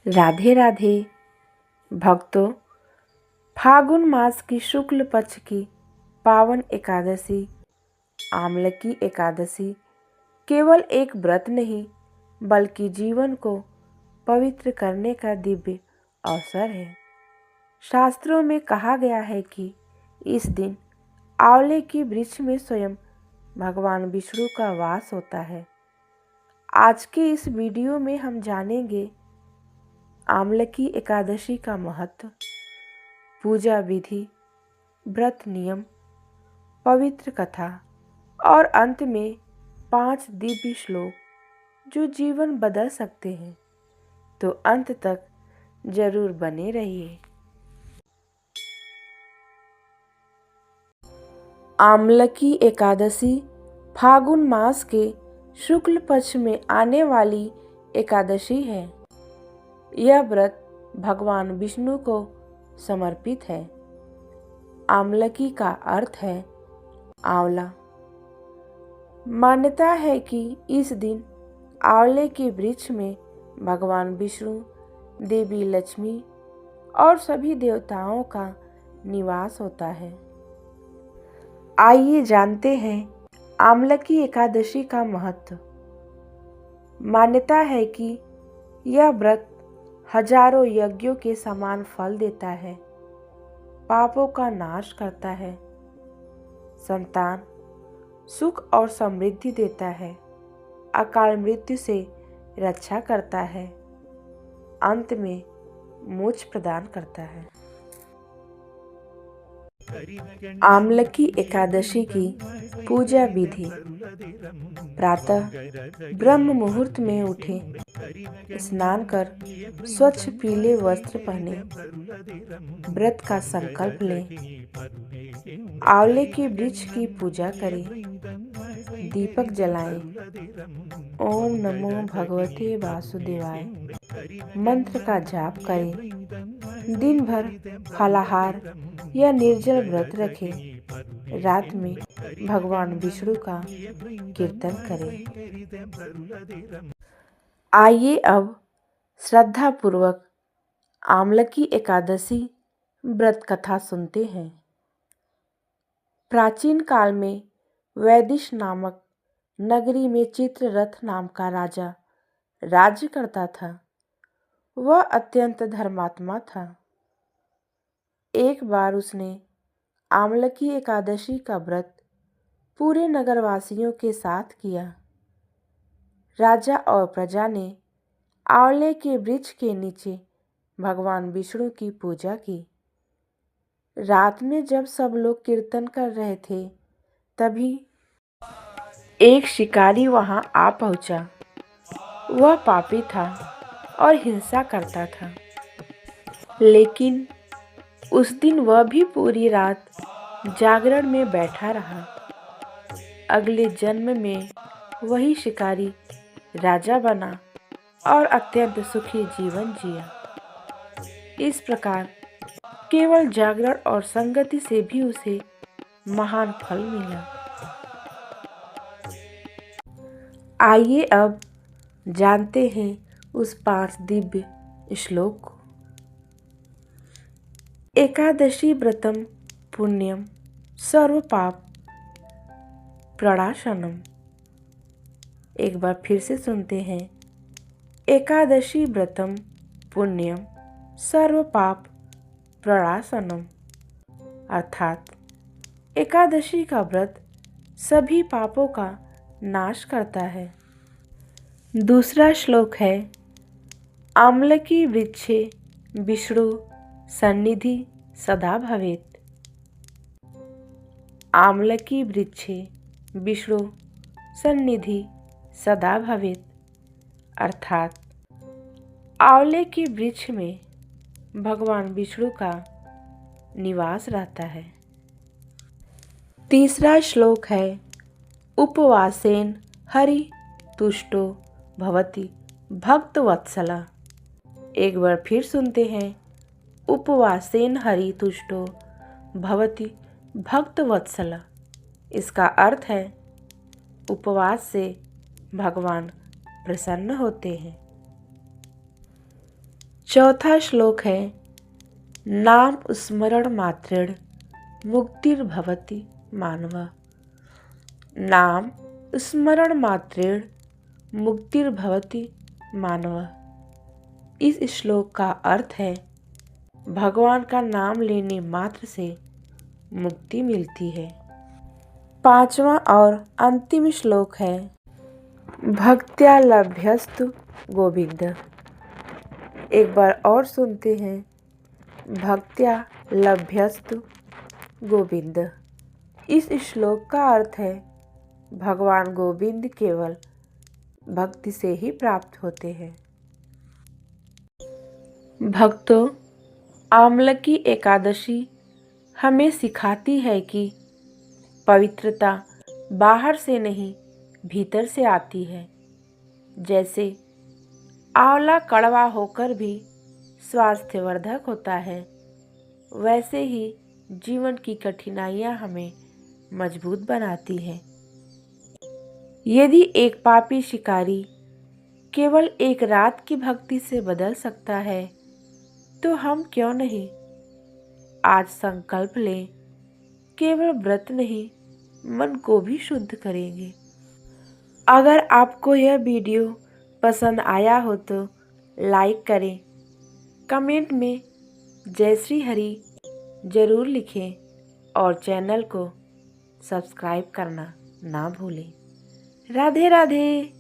राधे राधे भक्तों, फागुन मास की शुक्ल पक्ष की पावन एकादशी आमलकी एकादशी केवल एक व्रत नहीं बल्कि जीवन को पवित्र करने का दिव्य अवसर है। शास्त्रों में कहा गया है कि इस दिन आंवले की वृक्ष में स्वयं भगवान विष्णु का वास होता है। आज के इस वीडियो में हम जानेंगे आमलकी एकादशी का महत्व, पूजा विधि, व्रत नियम, पवित्र कथा और अंत में 5 दिव्य श्लोक जो जीवन बदल सकते हैं। तो अंत तक जरूर बने रहिए। आमलकी एकादशी फागुन मास के शुक्ल पक्ष में आने वाली एकादशी है। यह व्रत भगवान विष्णु को समर्पित है। आमलकी का अर्थ है आंवला। मान्यता है कि इस दिन आंवले के वृक्ष में भगवान विष्णु, देवी लक्ष्मी और सभी देवताओं का निवास होता है। आइए जानते हैं आमलकी एकादशी का महत्व। मान्यता है कि यह व्रत हजारों यज्ञों के समान फल देता है, पापों का नाश करता है, संतान, सुख और समृद्धि देता है, अकाल मृत्यु से रक्षा करता है, अंत में मोक्ष प्रदान करता है। आमलकी एकादशी की पूजा विधि। प्रातः ब्रह्म मुहूर्त में उठें, स्नान कर स्वच्छ पीले वस्त्र पहने, व्रत का संकल्प लें, आंवले के वृक्ष की पूजा करें, दीपक जलाएं, ओम नमो भगवते वासुदेवाय मंत्र का जाप करें, दिन भर फलाहार या निर्जल व्रत रखें, रात में भगवान विष्णु का कीर्तन करें। आइए अब श्रद्धा पूर्वक आमलकी एकादशी व्रत कथा सुनते हैं। प्राचीन काल में वैदिश नामक नगरी में चित्ररथ नाम का राजा राज्य करता था। वह अत्यंत धर्मात्मा था। एक बार उसने आमलकी एकादशी का व्रत पूरे नगरवासियों के साथ किया। राजा और प्रजा ने आंवले के वृक्ष के नीचे भगवान विष्णु की पूजा की। रात में जब सब लोग कीर्तन कर रहे थे, तभी एक शिकारी वहां आ पहुंचा। वह पापी था और हिंसा करता था, लेकिन उस दिन वह भी पूरी रात जागरण में बैठा रहा। अगले जन्म में वही शिकारी राजा बना और अत्यंत सुखी जीवन जिया। इस प्रकार केवल जागरण और संगति से भी उसे महान फल मिला। आइए अब जानते हैं उस 5 दिव्य श्लोक को। एकादशी व्रतम पुण्यम सर्व पाप प्रणाशनम। एक बार फिर से सुनते हैं। एकादशी व्रतम पुण्यम सर्व पाप प्रणाशनम, अर्थात एकादशी का व्रत सभी पापों का नाश करता है। दूसरा श्लोक है आमलकी वृक्षे विष्णु सन्निधि सदा भवेत्। आमलकी वृक्षे विष्णु सन्निधि सदा भवेत्, अर्थात आंवले के वृक्ष में भगवान विष्णु का निवास रहता है। तीसरा श्लोक है उपवासेन हरि तुष्टो भवति भक्तवत्सला। एक बार फिर सुनते हैं। उपवासेन हरि तुष्टो भवति भक्तवत्सला। इसका अर्थ है उपवास से भगवान प्रसन्न होते हैं। चौथा श्लोक है, नाम स्मरण मात्रेण मुक्तिर्भवति मानव। नाम स्मरण मात्रेण मुक्तिर्भवति मानव। इस श्लोक का अर्थ है, भगवान का नाम लेने मात्र से मुक्ति मिलती है। पांचवा और अंतिम श्लोक है, भक्त्या लभ्यस्तु गोविंद। एक बार और सुनते हैं, भक्त्या लभ्यस्तु गोविंद। इस श्लोक का अर्थ है, भगवान गोविंद केवल भक्ति से ही प्राप्त होते हैं। भक्तों, आमलकी एकादशी हमें सिखाती है कि पवित्रता बाहर से नहीं भीतर से आती है। जैसे आंवला कड़वा होकर भी स्वास्थ्यवर्धक होता है, वैसे ही जीवन की कठिनाइयाँ हमें मजबूत बनाती हैं। यदि एक पापी शिकारी केवल एक रात की भक्ति से बदल सकता है, तो हम क्यों नहीं आज संकल्प लें, केवल व्रत नहीं मन को भी शुद्ध करेंगे। अगर आपको यह वीडियो पसंद आया हो तो लाइक करें, कमेंट में जय श्री हरि जरूर लिखें और चैनल को सब्सक्राइब करना ना भूलें। राधे राधे।